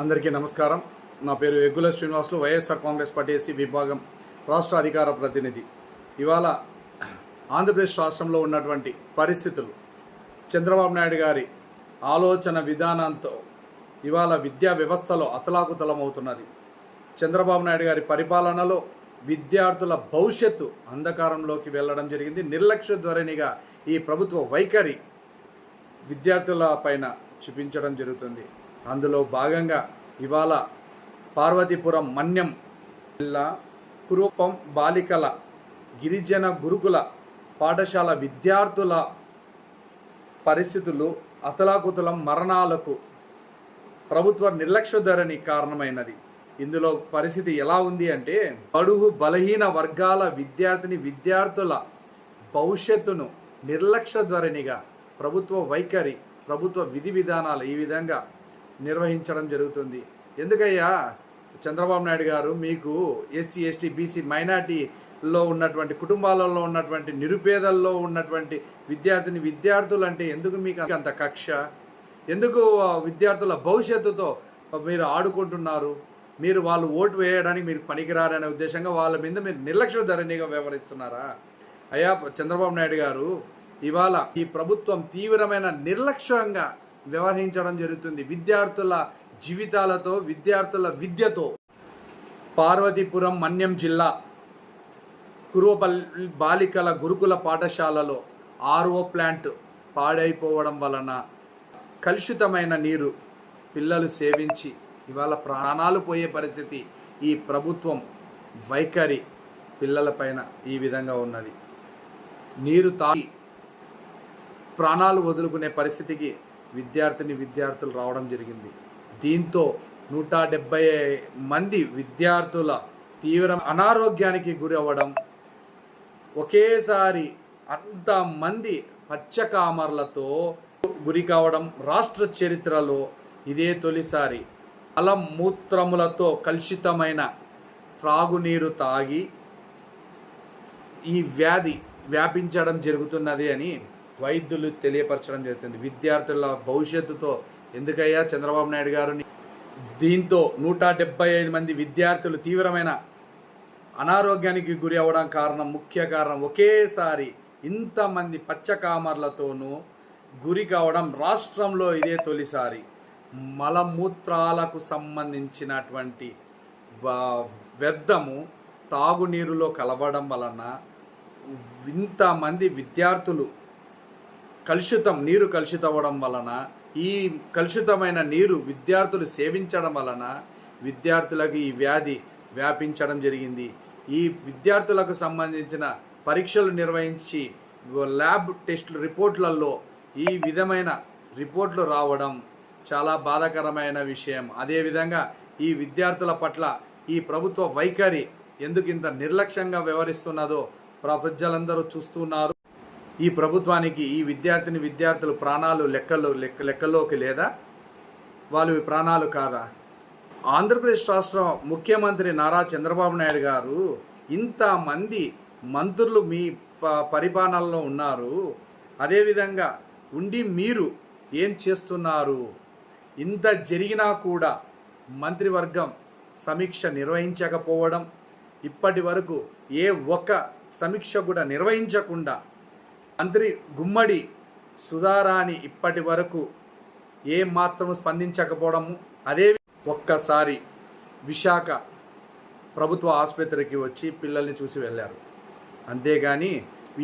అందరికీ నమస్కారం. నా పేరు ఎగ్గుల శ్రీనివాసులు, వైఎస్ఆర్ కాంగ్రెస్ పార్టీ ఎస్సీ విభాగం రాష్ట్ర అధికార ప్రతినిధి. ఇవాళ ఆంధ్రప్రదేశ్ రాష్ట్రంలో ఉన్నటువంటి పరిస్థితులు, చంద్రబాబు నాయుడు గారి ఆలోచన విధానంతో ఇవాళ విద్యా వ్యవస్థలో అతలాకుతలమవుతున్నది. చంద్రబాబు నాయుడు గారి పరిపాలనలో విద్యార్థుల భవిష్యత్తు అంధకారంలోకి వెళ్ళడం జరిగింది. నిర్లక్ష్య ధోరణిగా ఈ ప్రభుత్వ వైఖరి విద్యార్థుల పైన చూపించడం జరుగుతుంది. అందులో భాగంగా ఇవాళ పార్వతీపురం మన్యం జిల్లా కురుపం బాలికల గిరిజన గురుకుల పాఠశాల విద్యార్థుల పరిస్థితులు అతలాకుతలం, మరణాలకు ప్రభుత్వ నిర్లక్ష్య ధోరణి కారణమైనది. ఇందులో పరిస్థితి ఎలా ఉంది అంటే, బడుగు బలహీన వర్గాల విద్యార్థుల భవిష్యత్తును నిర్లక్ష్య ధోరణిగా ప్రభుత్వ వైఖరి, ప్రభుత్వ విధి విధానాలు ఈ విధంగా నిర్వహించడం జరుగుతుంది. ఎందుకయ్యా చంద్రబాబు నాయుడు గారు, మీకు ఎస్సీ ఎస్టీ బీసీ మైనార్టీలో ఉన్నటువంటి కుటుంబాలలో ఉన్నటువంటి నిరుపేదల్లో ఉన్నటువంటి విద్యార్థులు అంటే ఎందుకు మీకు అంత కక్ష? ఎందుకు విద్యార్థుల భవిష్యత్తుతో మీరు ఆడుకుంటున్నారు? మీరు వాళ్ళు ఓటు వేయడానికి మీరు పనికిరారనే ఉద్దేశంగా వాళ్ళ మీద మీరు నిర్లక్ష్య ధోరణిగా వ్యవహరిస్తున్నారా? అయ్యా చంద్రబాబు నాయుడు గారు, ఇవాళ ఈ ప్రభుత్వం తీవ్రమైన నిర్లక్ష్యంగా వ్యవహరించడం జరుగుతుంది. విద్యార్థుల జీవితాలతో, విద్యార్థుల విద్యతో. పార్వతీపురం మన్యం జిల్లా కురువపల్లి బాలికల గురుకుల పాఠశాలలో ఆర్ఓ ప్లాంట్ పాడైపోవడం వలన కలుషితమైన నీరు పిల్లలు సేవించి ఇవాళ ప్రాణాలు పోయే పరిస్థితి ఈ ప్రభుత్వం వైఖరి పిల్లలపైన ఈ విధంగా ఉన్నది. నీరు తాగి ప్రాణాలు వదులుకునే పరిస్థితికి విద్యార్థులు రావడం జరిగింది. దీంతో 170 మంది విద్యార్థుల తీవ్ర అనారోగ్యానికి గురి అవ్వడం, ఒకేసారి అంతమంది పచ్చకామర్లతో గురి కావడం రాష్ట్ర చరిత్రలో ఇదే తొలిసారి. మూత్రములతో కలుషితమైన త్రాగునీరు తాగి ఈ వ్యాధి వ్యాపించడం జరుగుతున్నది అని వైద్యులు తెలియపరచడం జరుగుతుంది. విద్యార్థుల భవిష్యత్తుతో ఎందుకయ్యా చంద్రబాబు నాయుడు గారు? దీంతో 175 మంది విద్యార్థులు తీవ్రమైన అనారోగ్యానికి గురి అవ్వడం ముఖ్య కారణం ఒకేసారి ఇంతమంది పచ్చకామర్లతోనూ గురి కావడం రాష్ట్రంలో ఇదే తొలిసారి. మలమూత్రాలకు సంబంధించినటువంటి వ్యర్థము తాగునీరులో కలవడం వలన ఇంతమంది విద్యార్థులు నీరు కలుషితవ్వడం వలన, ఈ కలుషితమైన నీరు విద్యార్థులు సేవించడం వలన విద్యార్థులకు ఈ వ్యాధి వ్యాపించడం జరిగింది. ఈ విద్యార్థులకు సంబంధించిన పరీక్షలు నిర్వహించి ల్యాబ్ టెస్టులు రిపోర్ట్లలో ఈ విధమైన రిపోర్ట్లు రావడం చాలా బాధాకరమైన విషయం. అదేవిధంగా ఈ విద్యార్థుల పట్ల ఈ ప్రభుత్వ వైఖరి ఎందుకు ఇంత నిర్లక్ష్యంగా వ్యవహరిస్తున్నదో ప్రజలందరూ చూస్తున్నారు. ఈ ప్రభుత్వానికి ఈ విద్యార్థుల ప్రాణాలు లెక్కలోకి లేదా? వాళ్ళు ప్రాణాలు కాదా? ఆంధ్రప్రదేశ్ రాష్ట్ర ముఖ్యమంత్రి నారా చంద్రబాబు నాయుడు గారు, ఇంతమంది మంత్రులు మీ పరిపాలనలో ఉన్నారు, అదేవిధంగా ఉండి మీరు ఏం చేస్తున్నారు? ఇంత జరిగినా కూడా మంత్రివర్గం సమీక్ష నిర్వహించకపోవడం, ఇప్పటి వరకు ఏ ఒక్క సమీక్ష కూడా నిర్వహించకుండా మంత్రి గుమ్మడి సుధారాణి ఇప్పటి వరకు ఏమాత్రం స్పందించకపోవడము, అదే ఒక్కసారి విశాఖ ప్రభుత్వ ఆసుపత్రికి వచ్చి పిల్లల్ని చూసి వెళ్ళారు. అంతేగాని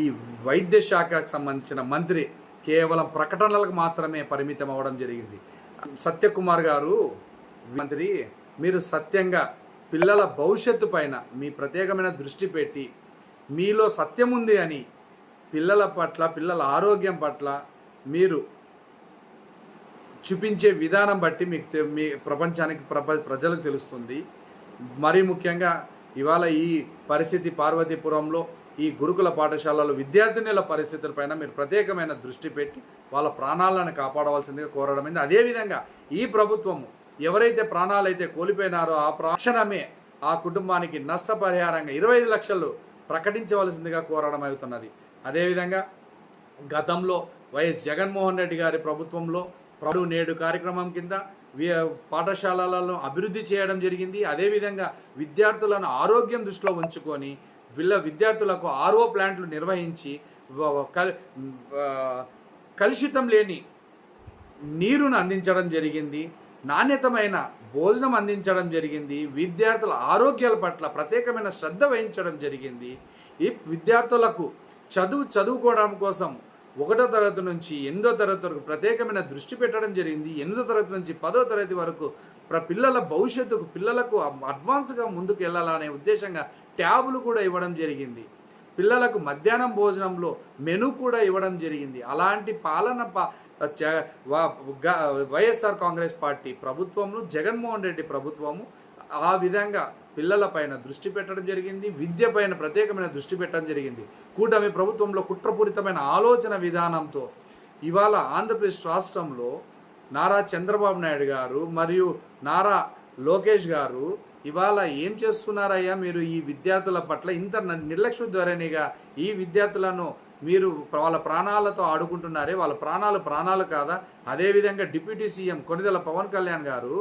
ఈ వైద్య శాఖకు సంబంధించిన మంత్రి కేవలం ప్రకటనలకు మాత్రమే పరిమితం అవ్వడం జరిగింది. సత్యకుమార్ గారు, మంత్రి, మీరు సత్యంగా పిల్లల భవిష్యత్తు పైన మీ ప్రత్యేకమైన దృష్టి పెట్టి మీలో సత్యం ఉంది అని పిల్లల పట్ల, పిల్లల ఆరోగ్యం పట్ల మీరు చూపించే విధానం బట్టి మీ ప్రపంచానికి ప్రజలకు తెలుస్తుంది. మరీ ముఖ్యంగా ఇవాళ ఈ పరిస్థితి పార్వతీపురంలో ఈ గురుకుల పాఠశాలలో విద్యార్థినుల పరిస్థితులపైన మీరు ప్రత్యేకమైన దృష్టి పెట్టి వాళ్ళ ప్రాణాలను కాపాడవలసిందిగా కోరడమైంది. అదేవిధంగా ఈ ప్రభుత్వము ఎవరైతే ప్రాణాలైతే కోల్పోయినారో ఆ ప్రాక్షణమే ఆ కుటుంబానికి నష్టపరిహారంగా 25 లక్షలు ప్రకటించవలసిందిగా కోరడం అవుతున్నది. అదేవిధంగా గతంలో వైఎస్ జగన్మోహన్ రెడ్డి గారి ప్రభుత్వంలో నేడు కార్యక్రమం కింద పాఠశాలలను అభివృద్ధి చేయడం జరిగింది. అదేవిధంగా విద్యార్థులను ఆరోగ్యం దృష్టిలో ఉంచుకొని విద్యార్థులకు ఆర్ఓ ప్లాంట్లు నిర్వహించి కలుషితం లేని నీరును అందించడం జరిగింది. నాణ్యతమైన భోజనం అందించడం జరిగింది. విద్యార్థుల ఆరోగ్యాల పట్ల ప్రత్యేకమైన శ్రద్ధ వహించడం జరిగింది. ఈ విద్యార్థులకు చదువుకోవడం కోసం 1వ తరగతి నుంచి 8వ తరగతి వరకు ప్రత్యేకమైన దృష్టి పెట్టడం జరిగింది. 8వ తరగతి నుంచి 10వ తరగతి వరకు పిల్లల భవిష్యత్తుకు పిల్లలకు అడ్వాన్స్గా ముందుకు వెళ్ళాలనే ఉద్దేశంగా ట్యాబులు కూడా ఇవ్వడం జరిగింది. పిల్లలకు మధ్యాహ్నం భోజనంలో మెను కూడా ఇవ్వడం జరిగింది. అలాంటి పాలన వైఎస్ఆర్ కాంగ్రెస్ పార్టీ ప్రభుత్వము, జగన్మోహన్ రెడ్డి ప్రభుత్వము ఆ విధంగా పిల్లలపైన దృష్టి పెట్టడం జరిగింది. విద్య పైన ప్రత్యేకమైన దృష్టి పెట్టడం జరిగింది. కూటమి ప్రభుత్వంలో కుట్రపూరితమైన ఆలోచన విధానంతో ఇవాళ ఆంధ్రప్రదేశ్ రాష్ట్రంలో నారా చంద్రబాబు నాయుడు గారు మరియు నారా లోకేష్ గారు ఇవాళ ఏం చేస్తున్నారయ్యా మీరు ఈ విద్యార్థుల పట్ల ఇంత నిర్లక్ష్య ధోరణిగా ఈ విద్యార్థులను మీరు వాళ్ళ ప్రాణాలతో ఆడుకుంటున్నారే, వాళ్ళ ప్రాణాలు కాదా? అదేవిధంగా డిప్యూటీ సీఎం కొణిదెల పవన్ కళ్యాణ్ గారు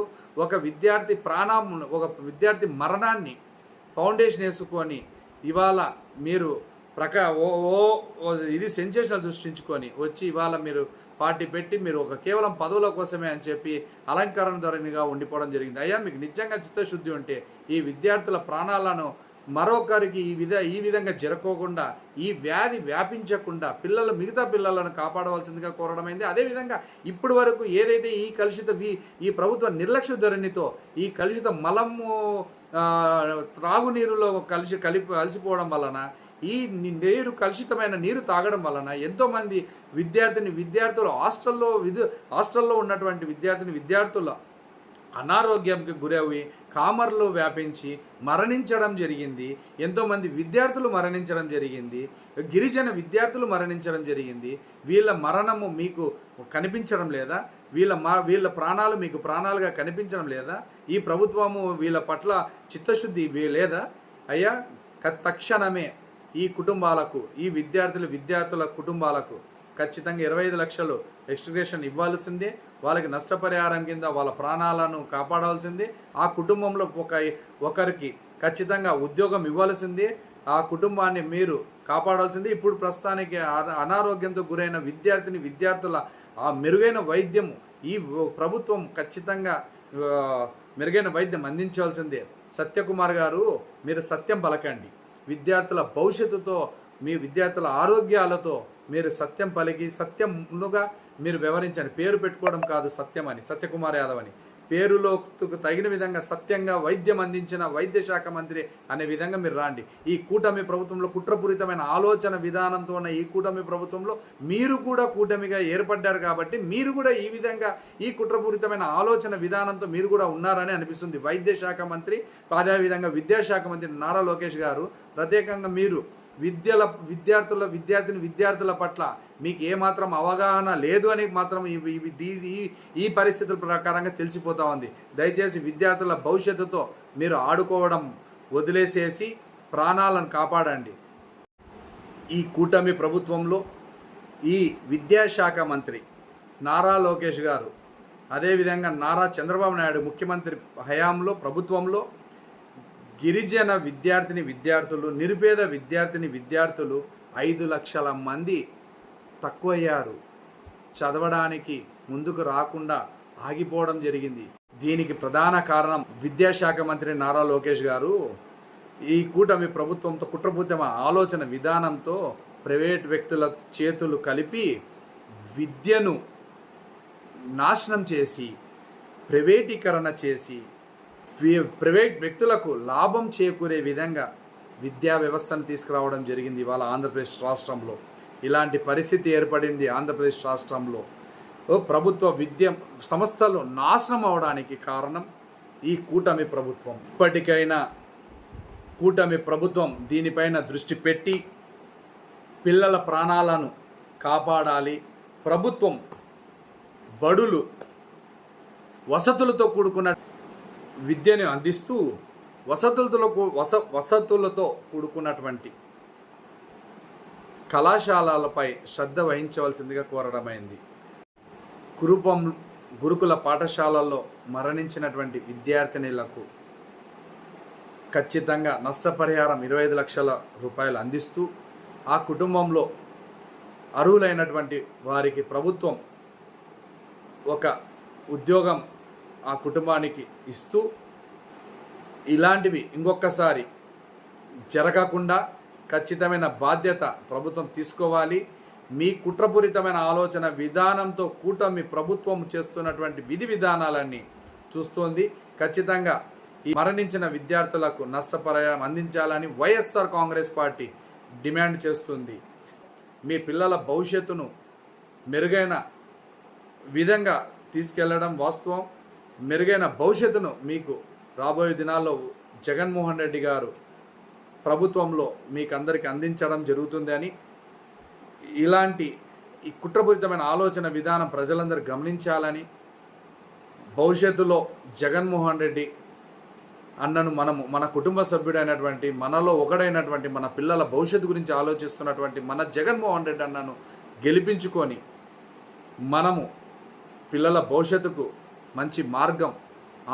ఒక విద్యార్థి మరణాన్ని ఫౌండేషన్ వేసుకొని ఇవాళ మీరు ఇది సెన్సేషనల్ సృష్టించుకొని వచ్చి ఇవాళ మీరు పార్టీ పెట్టి మీరు కేవలం పదవుల కోసమే అని చెప్పి అలంకరణ ధోరణిగా ఉండిపోవడం జరిగింది. అయ్యా మీకు నిజంగా చిత్తశుద్ధి ఉంటే ఈ విద్యార్థుల ప్రాణాలను మరొకరికి ఈ విధంగా జరగకుండా ఈ వ్యాధి వ్యాపించకుండా మిగతా పిల్లలను కాపాడవలసిందిగా కోరడమైంది. అదేవిధంగా ఇప్పటి వరకు ఏదైతే ఈ ప్రభుత్వ నిర్లక్ష్య ధోరణితో ఈ కలుషిత మలము త్రాగునీరులో కలిసిపోవడం వలన ఈ కలుషితమైన నీరు తాగడం వలన ఎంతోమంది విద్యార్థులు హాస్టల్లో ఉన్నటువంటి విద్యార్థుల అనారోగ్యంకి గురవి కామర్లు వ్యాపించి మరణించడం జరిగింది. ఎంతోమంది విద్యార్థులు మరణించడం జరిగింది. గిరిజన విద్యార్థులు మరణించడం జరిగింది. వీళ్ళ మరణము మీకు కనిపించడం లేదా? వీళ్ళ ప్రాణాలు మీకు ప్రాణాలుగా కనిపించడం లేదా? ఈ ప్రభుత్వము వీళ్ళ పట్ల చిత్తశుద్ధి లేదా? అయ్యా తక్షణమే ఈ కుటుంబాలకు ఈ విద్యార్థుల కుటుంబాలకు ఖచ్చితంగా 25 లక్షలు ఎక్స్ట్రిగేషన్ ఇవ్వాల్సిందే. వాళ్ళకి నష్టపరిహారం కింద వాళ్ళ ప్రాణాలను కాపాడాల్సిందే. ఆ కుటుంబంలో ఒకరికి ఖచ్చితంగా ఉద్యోగం ఇవ్వాల్సిందే. ఆ కుటుంబాన్ని మీరు కాపాడాల్సిందే. ఇప్పుడు ప్రస్తుతానికి అనారోగ్యంతో గురైన విద్యార్థుల ఆ మెరుగైన వైద్యము ఈ ప్రభుత్వం ఖచ్చితంగా మెరుగైన వైద్యం అందించాల్సిందే. సత్యకుమార్ గారు మీరు సత్యం పలకండి. విద్యార్థుల భవిష్యత్తుతో మీ విద్యార్థుల ఆరోగ్యాలతో మీరు సత్యం పలికి సత్యముగా మీరు వివరించండి. పేరు పెట్టుకోవడం కాదు సత్యం అని, సత్యకుమార్ యాదవ్ అని పేరులో తగిన విధంగా సత్యంగా వైద్యం అందించిన వైద్య శాఖ మంత్రి అనే విధంగా మీరు రాండి. ఈ కూటమి ప్రభుత్వంలో కుట్రపూరితమైన ఆలోచన విధానంతో ఉన్న ఈ కూటమి ప్రభుత్వంలో మీరు కూడా కూటమిగా ఏర్పడ్డారు కాబట్టి మీరు కూడా ఈ విధంగా ఈ కుట్రపూరితమైన ఆలోచన విధానంతో మీరు కూడా ఉన్నారని అనిపిస్తుంది. వైద్య శాఖ మంత్రి అదేవిధంగా విద్యాశాఖ మంత్రి నారా లోకేష్ గారు ప్రత్యేకంగా మీరు విద్యార్థుల పట్ల మీకు ఏమాత్రం అవగాహన లేదు అని మాత్రం ఈ పరిస్థితుల ప్రకారంగా తెలిసిపోతా ఉంది. దయచేసి విద్యార్థుల భవిష్యత్తుతో మీరు ఆడుకోవడం వదిలేసేసి ప్రాణాలను కాపాడండి. ఈ కూటమి ప్రభుత్వంలో ఈ విద్యాశాఖ మంత్రి నారా లోకేష్ గారు అదేవిధంగా నారా చంద్రబాబు నాయుడు ముఖ్యమంత్రి హయాంలో ప్రభుత్వంలో గిరిజన విద్యార్థులు నిరుపేద విద్యార్థులు 5 లక్షల మంది తక్కువయ్యారు. చదవడానికి ముందుకు రాకుండా ఆగిపోవడం జరిగింది. దీనికి ప్రధాన కారణం విద్యాశాఖ మంత్రి నారా లోకేష్ గారు ఈ కూటమి ప్రభుత్వంతో కుట్రపూరితమైన ఆలోచన విధానంతో ప్రైవేట్ వ్యక్తుల చేతులు కలిపి విద్యను నాశనం చేసి ప్రైవేటీకరణ చేసి ప్రైవేట్ వ్యక్తులకు లాభం చేకూరే విధంగా విద్యా వ్యవస్థను తీసుకురావడం జరిగింది. ఇవాళ ఆంధ్రప్రదేశ్ రాష్ట్రంలో ఇలాంటి పరిస్థితి ఏర్పడింది. ఆంధ్రప్రదేశ్ రాష్ట్రంలో ప్రభుత్వ విద్య సంస్థలు నాశనం అవడానికి కారణం ఈ కూటమి ప్రభుత్వం. ఇప్పటికైనా కూటమి ప్రభుత్వం దీనిపైన దృష్టి పెట్టి పిల్లల ప్రాణాలను కాపాడాలి. ప్రభుత్వం బడులు వసతులతో కూడుకున్న విద్యను అందిస్తూ వసతులతో కూడుకున్నటువంటి కళాశాలలపై శ్రద్ధ వహించవలసిందిగా కోరడమైంది. గురుకుల పాఠశాలల్లో మరణించినటువంటి విద్యార్థినులకు ఖచ్చితంగా నష్టపరిహారం 25 లక్షల రూపాయలు అందిస్తూ ఆ కుటుంబంలో అర్హులైనటువంటి వారికి ప్రభుత్వం ఒక ఉద్యోగం ఆ కుటుంబానికి ఇస్తూ ఇలాంటివి ఇంకొకసారి జరగకుండా ఖచ్చితమైన బాధ్యత ప్రభుత్వం తీసుకోవాలి. మీ కుట్రపూరితమైన ఆలోచన విధానంతో కూటమి ప్రభుత్వం చేస్తున్నటువంటి విధి విధానాలన్నీ చూస్తోంది. ఖచ్చితంగా ఈ మరణించిన విద్యార్థులకు నష్టపరిహారం అందించాలని వైఎస్ఆర్ కాంగ్రెస్ పార్టీ డిమాండ్ చేస్తుంది. మీ పిల్లల భవిష్యత్తును మెరుగైన విధంగా తీసుకెళ్లడం వాస్తవం. మెరుగైన భవిష్యత్తును మీకు రాబోయే దినాల్లో జగన్మోహన్ రెడ్డి గారు ప్రభుత్వంలో మీకు అందరికీ అందించడం జరుగుతుంది అని, ఇలాంటి ఈ కుట్రపూరితమైన ఆలోచన విధానం ప్రజలందరూ గమనించాలని, భవిష్యత్తులో జగన్మోహన్ రెడ్డి అన్నను మనము మన కుటుంబ సభ్యుడైనటువంటి మనలో ఒకడైనటువంటి మన పిల్లల భవిష్యత్తు గురించి ఆలోచిస్తున్నటువంటి మన జగన్మోహన్ రెడ్డి అన్నను గెలిపించుకొని మనము పిల్లల భవిష్యత్తుకు మంచి మార్గం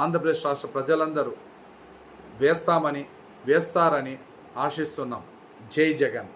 ఆంధ్రప్రదేశ్ రాష్ట్ర ప్రజలందరూ వేస్తారని ఆశిస్తున్నాం. జై జగన్.